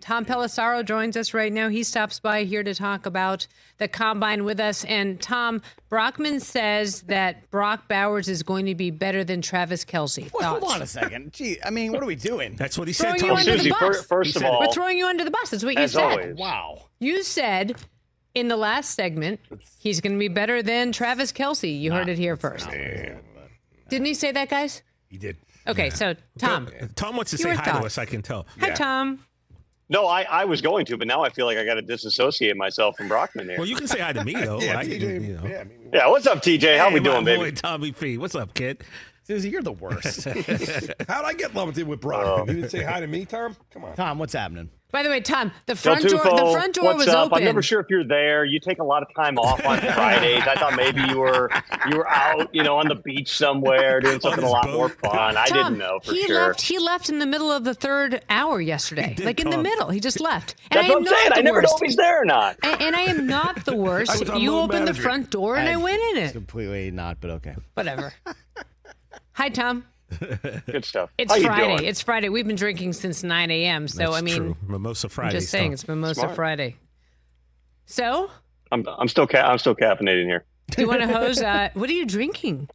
Tom Pelissero joins us right now. He stops by here to talk about the Combine with us. And Tom, Brockman says that Brock Bowers is going to be better than Travis Kelce. Well, hold on a second. Gee, I mean, what are we doing? That's what he said. Throwing you under the bus. First of all, we're throwing you under the bus. That's what you said. Always. Wow. You said in the last segment he's going to be better than Travis Kelce. You heard it here first. Didn't he say that, guys? He did. Okay, so Tom. Tom wants to say hi to us, I can tell. Hi, Tom. No, I was going to, but now I feel like I got to disassociate myself from Brockman here. Well, you can say hi to me, though. Yeah, right? TJ, Yeah, what's up, TJ? How we doing, my baby? boy, Tommy P. What's up, kid? Suzy, you're the worst. How'd I get lumped in with Brock? You didn't say hi to me, Tom? Come on. Tom, what's happening? By the way, Tom, the Del front door Tufo, what's was up? open. I'm never sure if you're there. You take a lot of time off on Fridays. I thought maybe you were out, on the beach somewhere doing something a lot more fun. I didn't know for sure. He left in the middle of the third hour yesterday. Like in the middle. He just left. And That's what I'm saying. I never know if he's there or not. And I am not the worst. You opened the front door and I went in it. Completely not, but okay. Whatever. Hi, Tom. Good stuff. It's How you Friday. doing? It's Friday. We've been drinking since 9 a.m. So, That's I mean, true. Mimosa Friday. I'm just saying, it's Mimosa Friday. So? I'm still caffeinating here. Do you want to hose? What are you drinking?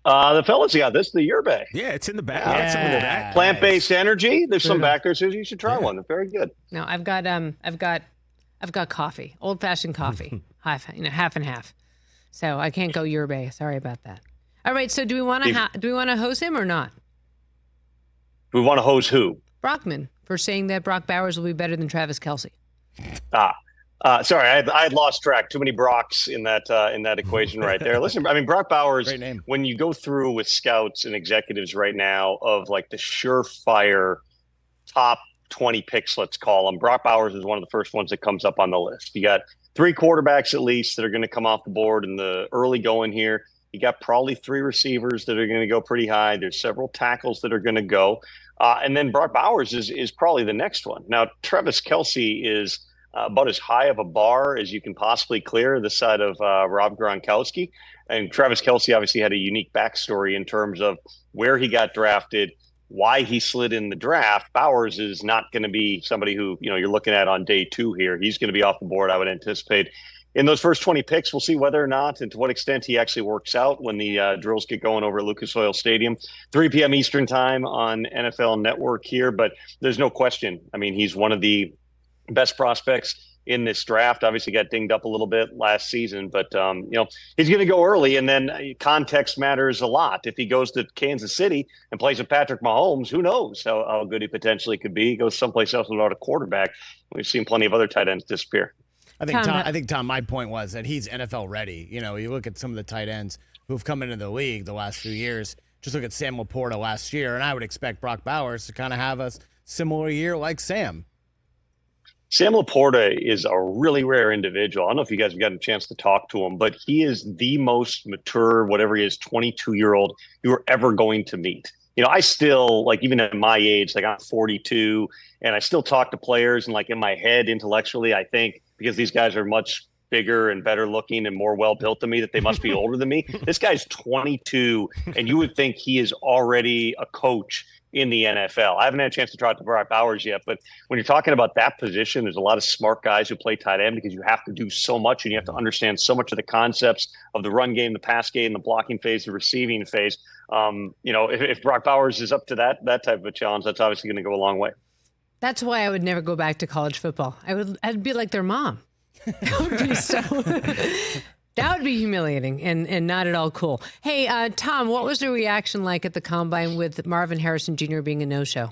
The fellas, this is the yerba. Yeah, it's in the back. Yeah. Some in the back. Plant-based energy. There's some back there, Suzy. You should try one. They're very good. No, I've got coffee, old-fashioned coffee, half and half. So I can't go yerba. Sorry about that. All right. So do we want to hose him or not? We want to hose who? Brockman for saying that Brock Bowers will be better than Travis Kelce. Sorry, I had lost track. Too many Brocks in that equation right there. Listen, I mean, Brock Bowers, when you go through with scouts and executives right now of like the surefire top 20 picks, let's call them, Brock Bowers is one of the first ones that comes up on the list. You got 3 quarterbacks at least that are going to come off the board in the early going here. You got probably 3 receivers that are going to go pretty high. There's several tackles that are going to go. And then Brock Bowers is probably the next one. Now, Travis Kelce is about as high of a bar as you can possibly clear this side of Rob Gronkowski. And Travis Kelce obviously had a unique backstory in terms of where he got drafted, why he slid in the draft. Bowers is not going to be somebody who, you're looking at on day 2 here. He's going to be off the board, I would anticipate. In those first 20 picks, we'll see whether or not and to what extent he actually works out when the drills get going over at Lucas Oil Stadium. 3 p.m. Eastern time on NFL Network here, but there's no question. I mean, he's one of the best prospects in this draft. Obviously got dinged up a little bit last season, but he's going to go early, and then context matters a lot. If he goes to Kansas City and plays with Patrick Mahomes, who knows how good he potentially could be. He goes someplace else without a quarterback. We've seen plenty of other tight ends disappear. I think Tom, my point was that he's NFL ready. You look at some of the tight ends who've come into the league the last few years. Just look at Sam Laporta last year, and I would expect Brock Bowers to kind of have a similar year like Sam. Sam Laporta is a really rare individual. I don't know if you guys have gotten a chance to talk to him, but he is the most mature, whatever he is, 22-year-old you're ever going to meet. I still, even at my age, I'm 42, and I still talk to players, and in my head, intellectually, I think because these guys are much bigger and better looking and more well-built than me, that they must be older than me. This guy's 22, and you would think he is already a coach in the NFL. I haven't had a chance to talk to Brock Bowers yet, but when you're talking about that position, there's a lot of smart guys who play tight end because you have to do so much and you have to understand so much of the concepts of the run game, the pass game, the blocking phase, the receiving phase. If Brock Bowers is up to that type of a challenge, that's obviously going to go a long way. That's why I would never go back to college football. I'd be like their mom. That would be so. That would be humiliating and not at all cool. Hey, Tom, what was the reaction like at the Combine with Marvin Harrison Jr. being a no-show?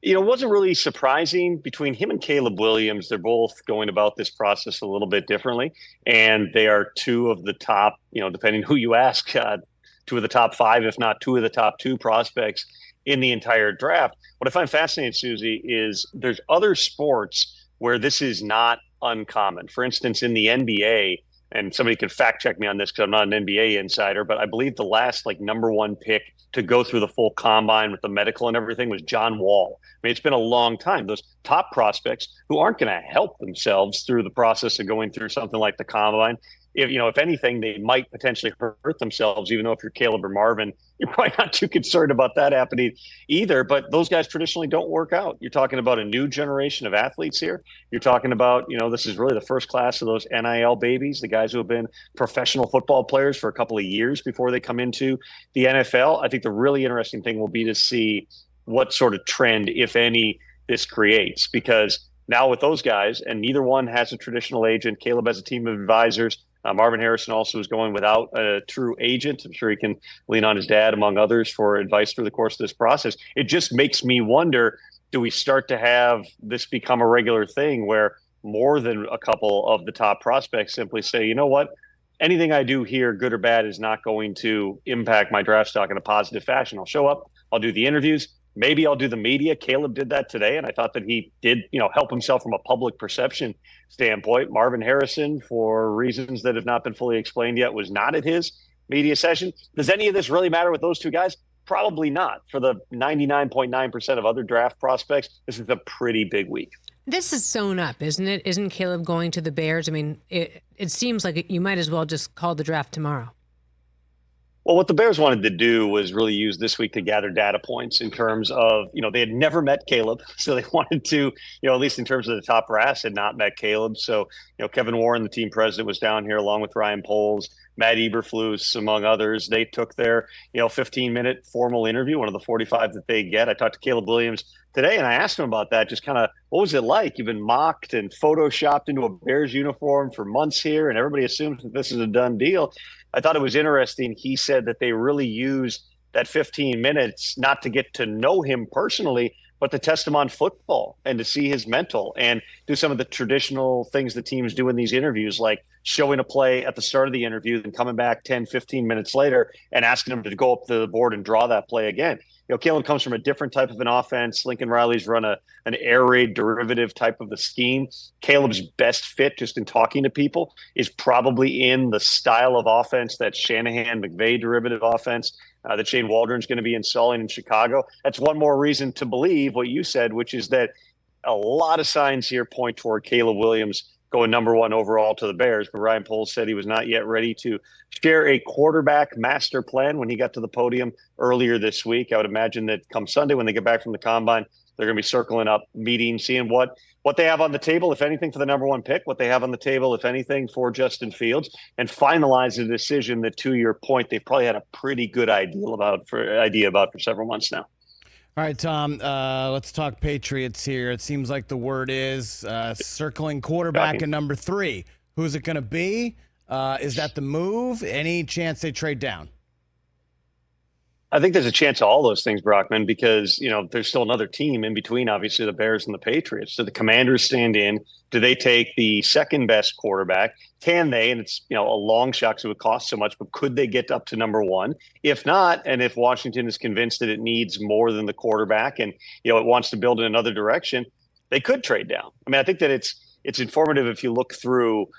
It wasn't really surprising. Between him and Caleb Williams, they're both going about this process a little bit differently. And they are 2 of the top, depending who you ask, 2 of the top 5, if not 2 of the top 2 prospects in the entire draft. What I find fascinating, Suzy, is there's other sports where this is not uncommon. For instance, in the NBA, and somebody can fact check me on this because I'm not an NBA insider, but I believe the last number 1 pick to go through the full combine with the medical and everything was John Wall. I mean, it's been a long time. Those top prospects who aren't going to help themselves through the process of going through something like the combine, if anything, they might potentially hurt themselves, even though if you're Caleb or Marvin, you're probably not too concerned about that happening either. But those guys traditionally don't work out. You're talking about a new generation of athletes here. You're talking about, this is really the first class of those NIL babies, the guys who have been professional football players for a couple of years before they come into the NFL. I think the really interesting thing will be to see what sort of trend, if any, this creates, because now with those guys, and neither one has a traditional agent. Caleb has a team of advisors. Marvin Harrison also is going without a true agent. I'm sure he can lean on his dad, among others, for advice through the course of this process. It just makes me wonder, do we start to have this become a regular thing where more than a couple of the top prospects simply say, you know what, anything I do here, good or bad, is not going to impact my draft stock in a positive fashion. I'll show up, I'll do the interviews, maybe I'll do the media. Caleb did that today, and I thought that he did, help himself from a public perception standpoint. Marvin Harrison, for reasons that have not been fully explained yet, was not at his media session. Does any of this really matter with those two guys? Probably not. For the 99.9% of other draft prospects, this is a pretty big week. This is sewn up, isn't it? Isn't Caleb going to the Bears? I mean, it seems like you might as well just call the draft tomorrow. Well, what the Bears wanted to do was really use this week to gather data points in terms of, they had never met Caleb. So they wanted to, at least in terms of the top brass, had not met Caleb. So, Kevin Warren, the team president, was down here along with Ryan Poles, Matt Eberflus, among others. They took their, 15-minute formal interview, one of the 45 that they get. I talked to Caleb Williams today, and I asked him about that. Just kind of, what was it like? You've been mocked and photoshopped into a Bears uniform for months here, and everybody assumes that this is a done deal. I thought it was interesting. He said that they really used that 15 minutes not to get to know him personally, but to test him on football and to see his mental and do some of the traditional things that teams do in these interviews, like showing a play at the start of the interview, then coming back 10, 15 minutes later and asking him to go up to the board and draw that play again. Caleb comes from a different type of an offense. Lincoln Riley's run an air raid derivative type of the scheme. Caleb's best fit, just in talking to people, is probably in the style of offense that Shanahan, McVay derivative offense that Shane Waldron's going to be installing in Chicago. That's one more reason to believe what you said, which is that a lot of signs here point toward Caleb Williams going number one overall to the Bears. But Ryan Poles said he was not yet ready to share a quarterback master plan when he got to the podium earlier this week. I would imagine that come Sunday when they get back from the combine, they're going to be circling up, meeting, seeing what they have on the table, if anything, for the number one pick, what they have on the table, if anything, for Justin Fields, and finalize a decision that, to your point, they've probably had a pretty good idea about for several months now. All right, Tom, let's talk Patriots here. It seems like the word is circling quarterback at number 3. Who's it going to be? Is that the move? Any chance they trade down? I think there's a chance of all those things, Brockman, because, there's still another team in between, obviously, the Bears and the Patriots. So the Commanders stand in. Do they take the second best quarterback? Can they? And it's, a long shot because it would cost so much, but could they get up to number 1? If not, and if Washington is convinced that it needs more than the quarterback and, it wants to build in another direction, they could trade down. I mean, I think that it's informative if you look through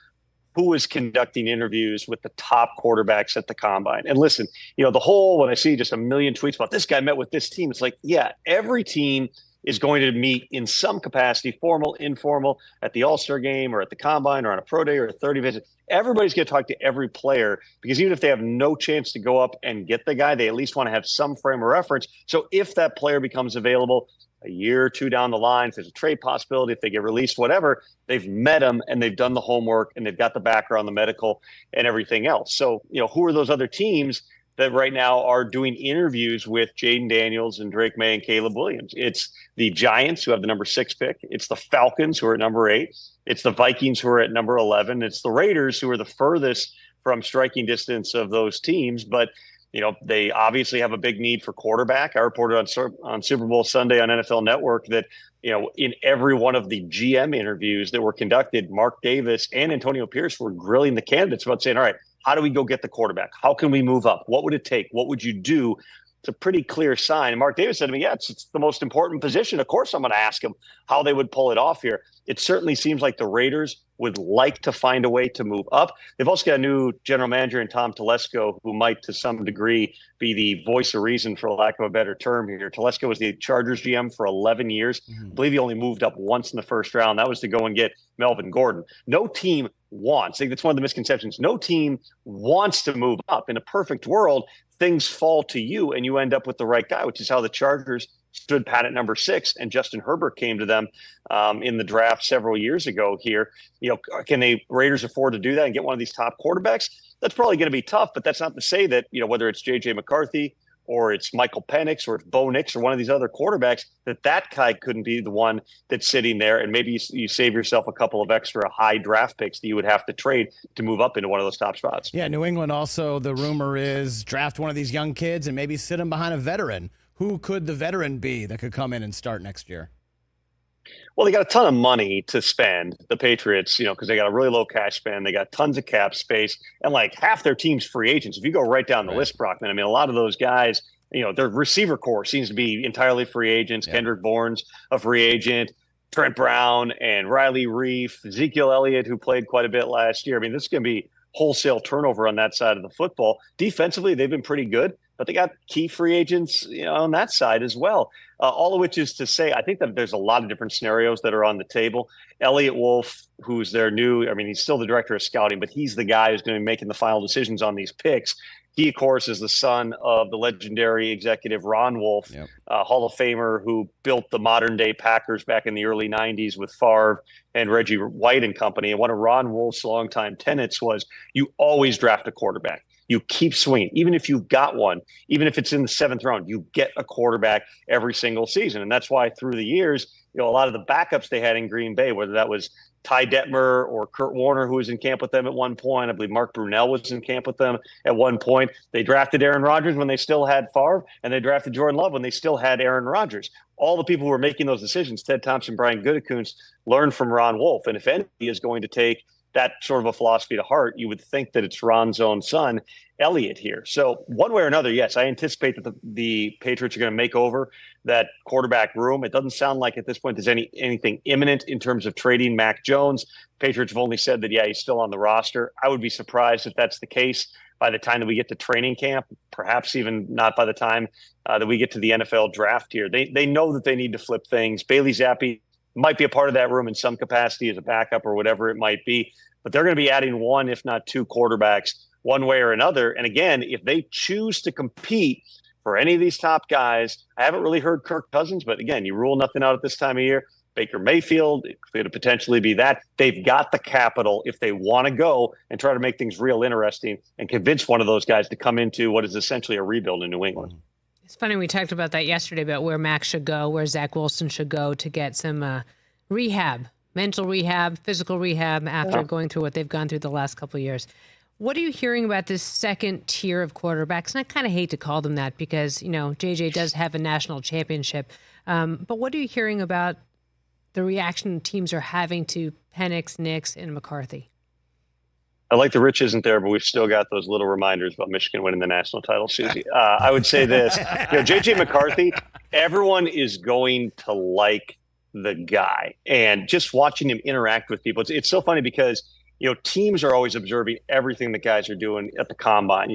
who is conducting interviews with the top quarterbacks at the combine. And listen, when I see just a million tweets about this guy met with this team, it's like, yeah, every team is going to meet in some capacity, formal, informal, at the All-Star game or at the combine or on a pro day or a 30 visit. Everybody's going to talk to every player because even if they have no chance to go up and get the guy, they at least want to have some frame of reference. So if that player becomes available a year or two down the line, if there's a trade possibility, if they get released, whatever, they've met them and they've done the homework and they've got the background, the medical and everything else. So, who are those other teams that right now are doing interviews with Jaden Daniels and Drake Maye and Caleb Williams? It's the Giants, who have the number 6 pick. It's the Falcons, who are at number 8. It's the Vikings, who are at number 11. It's the Raiders, who are the furthest from striking distance of those teams. But they obviously have a big need for quarterback. I reported on Super Bowl Sunday on NFL Network that, in every one of the GM interviews that were conducted, Mark Davis and Antonio Pierce were grilling the candidates about saying, all right, how do we go get the quarterback? How can we move up? What would it take? What would you do? It's a pretty clear sign. And Mark Davis said to me, yeah, it's the most important position. Of course, I'm going to ask him how they would pull it off here. It certainly seems like the Raiders would like to find a way to move up. They've also got a new general manager in Tom Pelissero, who might to some degree be the voice of reason, for lack of a better term here. Pelissero was the Chargers GM for 11 years. I believe he only moved up once in the first round. That was to go and get Melvin Gordon. No team wants. I think that's one of the misconceptions. No team wants to move up. In a perfect world, things fall to you and you end up with the right guy, which is how the Chargers stood pat at number 6, and Justin Herbert came to them in the draft several years ago here. Can the Raiders afford to do that and get one of these top quarterbacks? That's probably going to be tough, but that's not to say that, whether it's J.J. McCarthy or it's Michael Penix or it's Bo Nix or one of these other quarterbacks, that guy couldn't be the one that's sitting there, and maybe you save yourself a couple of extra high draft picks that you would have to trade to move up into one of those top spots. Yeah, New England also, the rumor is draft one of these young kids and maybe sit him behind a veteran. Who could the veteran be that could come in and start next year? Well, they got a ton of money to spend, the Patriots, because they got a really low cash spend. They got tons of cap space, and like half their team's free agents. If you go right down the list, Brockman, I mean, a lot of those guys, their receiver core seems to be entirely free agents. Yeah. Kendrick Bourne's a free agent. Trent Brown and Riley Reif, Ezekiel Elliott, who played quite a bit last year. I mean, this is going to be wholesale turnover on that side of the football. Defensively, they've been pretty good, but they got key free agents, on that side as well. All of which is to say, I think that there's a lot of different scenarios that are on the table. Elliott Wolf, who's their he's still the director of scouting, but he's the guy who's going to be making the final decisions on these picks. He, of course, is the son of the legendary executive Ron Wolf, yep. Hall of Famer who built the modern-day Packers back in the early 90s with Favre and Reggie White and company. And one of Ron Wolf's longtime tenets was you always draft a quarterback. You keep swinging. Even if you've got one, even if it's in the 7th round, you get a quarterback every single season. And that's why through the years, a lot of the backups they had in Green Bay, whether that was Ty Detmer or Kurt Warner, who was in camp with them at one point. I believe Mark Brunell was in camp with them at one point. They drafted Aaron Rodgers when they still had Favre, and they drafted Jordan Love when they still had Aaron Rodgers. All the people who were making those decisions, Ted Thompson, Brian Gutekunst, learned from Ron Wolf. And if anybody is going to take that sort of a philosophy to heart, you would think that it's Ron's own son, Elliott, here. So one way or another, yes, I anticipate that the Patriots are going to make over that quarterback room. It doesn't sound like at this point there's anything imminent in terms of trading Mac Jones. Patriots have only said that, he's still on the roster. I would be surprised if that's the case by the time that we get to training camp, perhaps even not by the time that we get to the NFL draft here. They know that they need to flip things. Bailey Zappi might be a part of that room in some capacity as a backup or whatever it might be, but they're going to be adding one, if not two quarterbacks one way or another. And again, if they choose to compete for any of these top guys, I haven't really heard Kirk Cousins, but again, you rule nothing out at this time of year. Baker Mayfield, it could potentially be that. They've got the capital if they want to go and try to make things real interesting and convince one of those guys to come into what is essentially a rebuild in New England. It's funny, we talked about that yesterday, about where Max should go, where Zach Wilson should go to get some rehab, mental rehab, physical rehab after going through what they've gone through the last couple of years. What are you hearing about this second tier of quarterbacks? And I kind of hate to call them that because, JJ does have a national championship. But what are you hearing about the reaction teams are having to Penix, Nix, and McCarthy? I like the Rich isn't there, but we've still got those little reminders about Michigan winning the national title, Suzy. I would say this, JJ McCarthy, everyone is going to like the guy. And just watching him interact with people, it's so funny because, teams are always observing everything the guys are doing at the combine,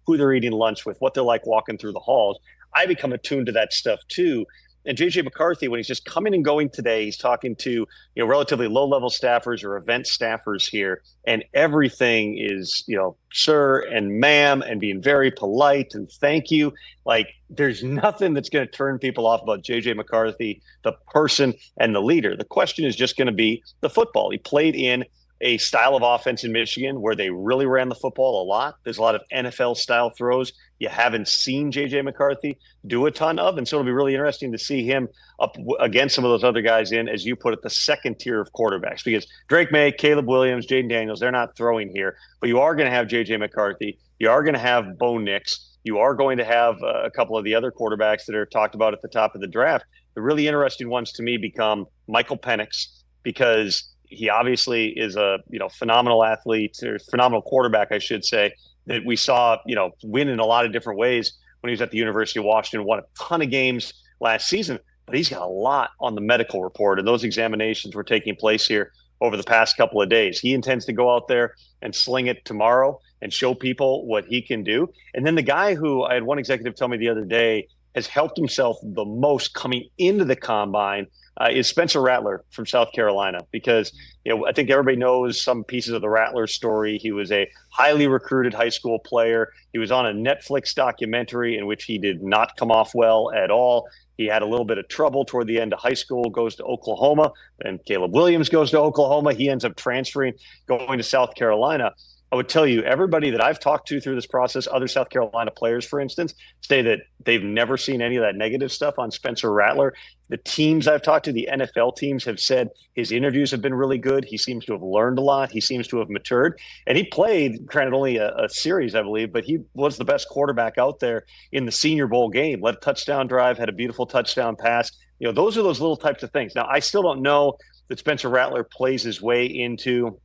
who they're eating lunch with, what they're like walking through the halls. I become attuned to that stuff too. And J.J. McCarthy, when he's just coming and going today, he's talking to relatively low-level staffers or event staffers here, and everything is sir and ma'am, and being very polite and thank you. Like there's nothing that's going to turn people off about J.J. McCarthy, the person and the leader. The question is just going to be the football. He played in a style of offense in Michigan where they really ran the football a lot. There's a lot of NFL-style throws you haven't seen J.J. McCarthy do a ton of, and so it'll be really interesting to see him up against some of those other guys in, as you put it, the second tier of quarterbacks, because Drake Maye, Caleb Williams, Jaden Daniels, they're not throwing here, but you are going to have J.J. McCarthy. You are going to have Bo Nix. You are going to have a couple of the other quarterbacks that are talked about at the top of the draft. The really interesting ones to me become Michael Penix, because he obviously is a phenomenal athlete, or phenomenal quarterback, I should say, that we saw win in a lot of different ways when he was at the University of Washington. Won a ton of games last season, but he's got a lot on the medical report, and those examinations were taking place here over the past couple of days. He intends to go out there and sling it tomorrow and show people what he can do. And then the guy who I had one executive tell me the other day has helped himself the most coming into the combine is Spencer Rattler from South Carolina, because I think everybody knows some pieces of the Rattler story. He was a highly recruited high school player. He was on a Netflix documentary in which he did not come off well at all. He had a little bit of trouble toward the end of high school, goes to Oklahoma, and Caleb Williams goes to Oklahoma. He ends up transferring, going to South Carolina. I would tell you, everybody that I've talked to through this process, other South Carolina players, for instance, say that they've never seen any of that negative stuff on Spencer Rattler. The teams I've talked to, the NFL teams, have said his interviews have been really good. He seems to have learned a lot. He seems to have matured. And he played, granted, only a series, I believe, but he was the best quarterback out there in the Senior Bowl game. Led a touchdown drive, had a beautiful touchdown pass. Those are those little types of things. Now, I still don't know that Spencer Rattler plays his way into,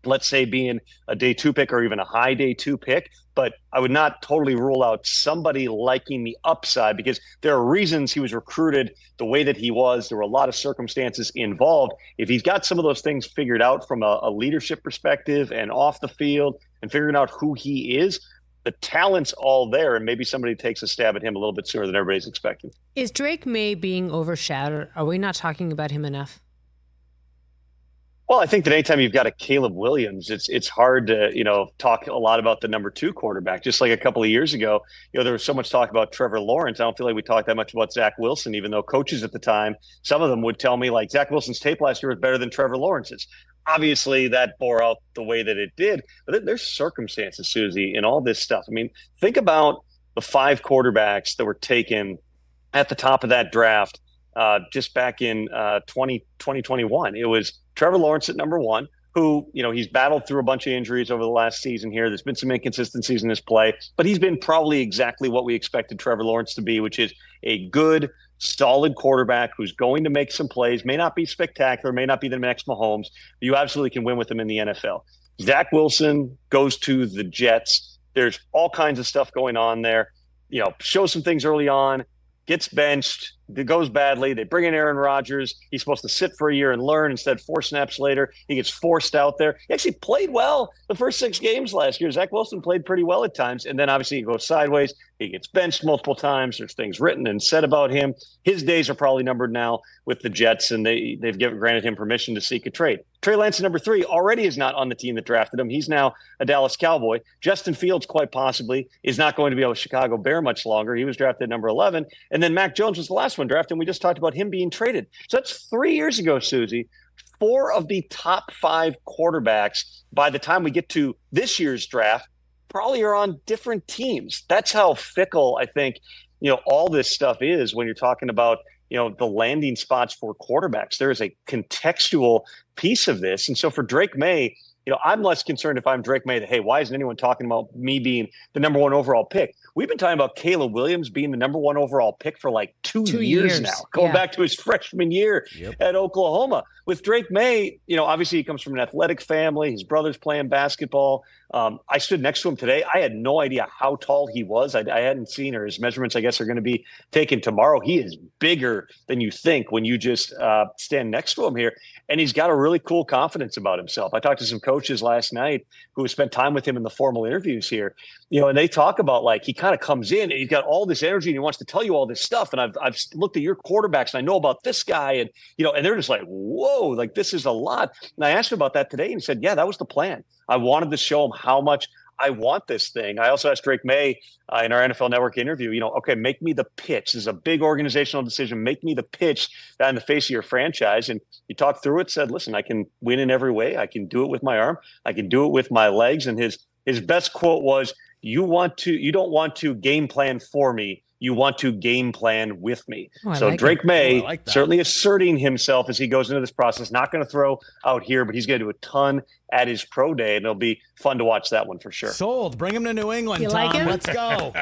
let's say, being a day 2 pick or even a high day 2 pick, but I would not totally rule out somebody liking the upside, because there are reasons he was recruited the way that he was. There were a lot of circumstances involved. If he's got some of those things figured out from a leadership perspective and off the field and figuring out who he is, the talent's all there, and maybe somebody takes a stab at him a little bit sooner than everybody's expecting. Is Drake Maye being overshadowed? Are we not talking about him enough? Well, I think that anytime you've got a Caleb Williams, it's hard to, talk a lot about the number 2 quarterback. Just like a couple of years ago, there was so much talk about Trevor Lawrence. I don't feel like we talked that much about Zach Wilson, even though coaches at the time, some of them would tell me like Zach Wilson's tape last year was better than Trevor Lawrence's. Obviously, that bore out the way that it did. But there's circumstances, Suzy, in all this stuff. I mean, think about the 5 quarterbacks that were taken at the top of that draft just back in 2021. It was Trevor Lawrence at number 1, who, he's battled through a bunch of injuries over the last season here. There's been some inconsistencies in his play, but he's been probably exactly what we expected Trevor Lawrence to be, which is a good, solid quarterback who's going to make some plays, may not be spectacular, may not be the next Mahomes, but you absolutely can win with him in the NFL. Zach Wilson goes to the Jets. There's all kinds of stuff going on there. Shows some things early on, gets benched, it goes badly. They bring in Aaron Rodgers. He's supposed to sit for a year and learn. Instead, 4 snaps later, he gets forced out there. He actually played well the first 6 games last year. Zach Wilson played pretty well at times, and then obviously he goes sideways. He gets benched multiple times. There's things written and said about him. His days are probably numbered now with the Jets, and they've granted him permission to seek a trade. Trey Lance, number 3, already is not on the team that drafted him. He's now a Dallas Cowboy. Justin Fields, quite possibly, is not going to be a Chicago Bear much longer. He was drafted number 11. And then Mac Jones was the last one drafted, and we just talked about him being traded. So that's 3 years ago, Suzy. 4 of the top 5 quarterbacks by the time we get to this year's draft probably are on different teams. That's how fickle I think, all this stuff is when you're talking about, the landing spots for quarterbacks. There is a contextual piece of this. And so for Drake Maye, I'm less concerned if I'm Drake Maye that, hey, why isn't anyone talking about me being the number 1 overall pick? We've been talking about Caleb Williams being the number 1 overall pick for like 2 years now, going back to his freshman year at Oklahoma. With Drake Maye, obviously he comes from an athletic family. His brother's playing basketball. I stood next to him today. I had no idea how tall he was. I hadn't seen, or his measurements, I guess, are going to be taken tomorrow. He is bigger than you think when you just stand next to him here. And he's got a really cool confidence about himself. I talked to some coaches last night who spent time with him in the formal interviews here, and they talk about like he kind of comes in and he's got all this energy and he wants to tell you all this stuff. And I've looked at your quarterbacks and I know about this guy, and and they're just like, whoa, like this is a lot. And I asked him about that today, and he said, yeah, that was the plan. I wanted to show him how much I want this thing. I also asked Drake Maye in our NFL Network interview, okay, make me the pitch. This is a big organizational decision. Make me the pitch in the face of your franchise. And he talked through it, said, listen, I can win in every way. I can do it with my arm. I can do it with my legs. And his best quote was, you don't want to game plan for me. You want to game plan with me. So like Drake Maye certainly asserting himself as he goes into this process. Not going to throw out here, but he's going to do a ton at his pro day, and it'll be fun to watch that one for sure. Sold. Bring him to New England, you Tom. Like him? Let's go.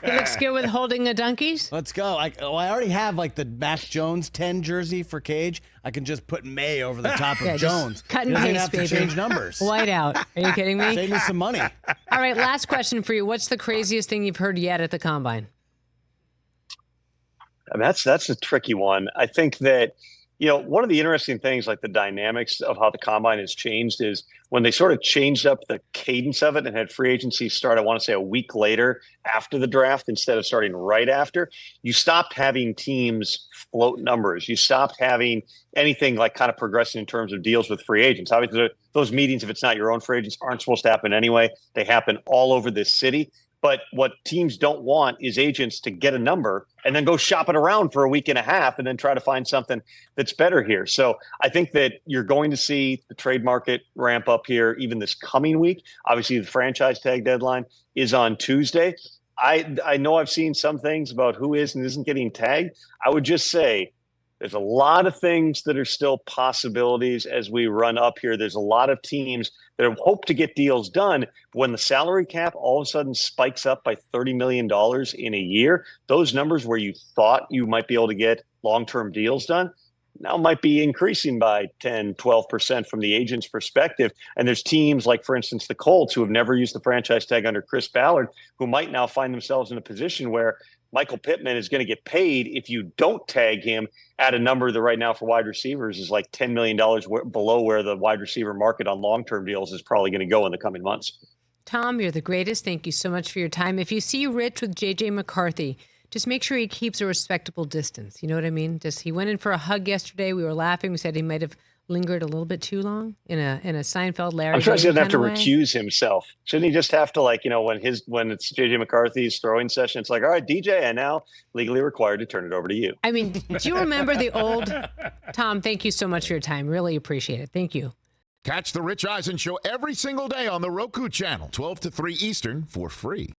He looks good with holding the donkeys. Let's go. I already have like the Mac Jones 10 jersey for Cage. I can just put Maye over the top of Jones. Cut and paste, have baby. To change numbers. White out. Are you kidding me? Save me some money. All right, last question for you. What's the craziest thing you've heard yet at the Combine? I mean, that's a tricky one. I think that, one of the interesting things, like the dynamics of how the combine has changed, is when they sort of changed up the cadence of it and had free agency start, I want to say a week later after the draft instead of starting right after, you stopped having teams float numbers. You stopped having anything like kind of progressing in terms of deals with free agents. Obviously, those meetings, if it's not your own free agents, aren't supposed to happen anyway. They happen all over this city. But what teams don't want is agents to get a number and then go shop it around for a week and a half and then try to find something that's better here. So I think that you're going to see the trade market ramp up here even this coming week. Obviously, the franchise tag deadline is on Tuesday. I know I've seen some things about who is and isn't getting tagged. I would just say there's a lot of things that are still possibilities as we run up here. There's a lot of teams that hope to get deals done. When the salary cap all of a sudden spikes up by $30 million in a year, those numbers where you thought you might be able to get long-term deals done now might be increasing by 10, 12% from the agent's perspective. And there's teams like, for instance, the Colts, who have never used the franchise tag under Chris Ballard, who might now find themselves in a position where Michael Pittman is going to get paid if you don't tag him at a number that right now for wide receivers is like $10 million below where the wide receiver market on long-term deals is probably going to go in the coming months. Tom, you're the greatest. Thank you so much for your time. If you see Rich with J.J. McCarthy, just make sure he keeps a respectable distance. You know what I mean? He went in for a hug yesterday. We were laughing. We said he might have lingered a little bit too long in a Seinfeld Larry. I'm sure he doesn't have to recuse himself. Shouldn't he just have to, like, when it's JJ McCarthy's throwing session, it's like, all right, DJ, and now legally required to turn it over to you. I mean, do you remember the old Tom? Thank you so much for your time. Really appreciate it. Thank you. Catch the Rich Eisen Show every single day on the Roku channel, 12 to 3 Eastern, for free.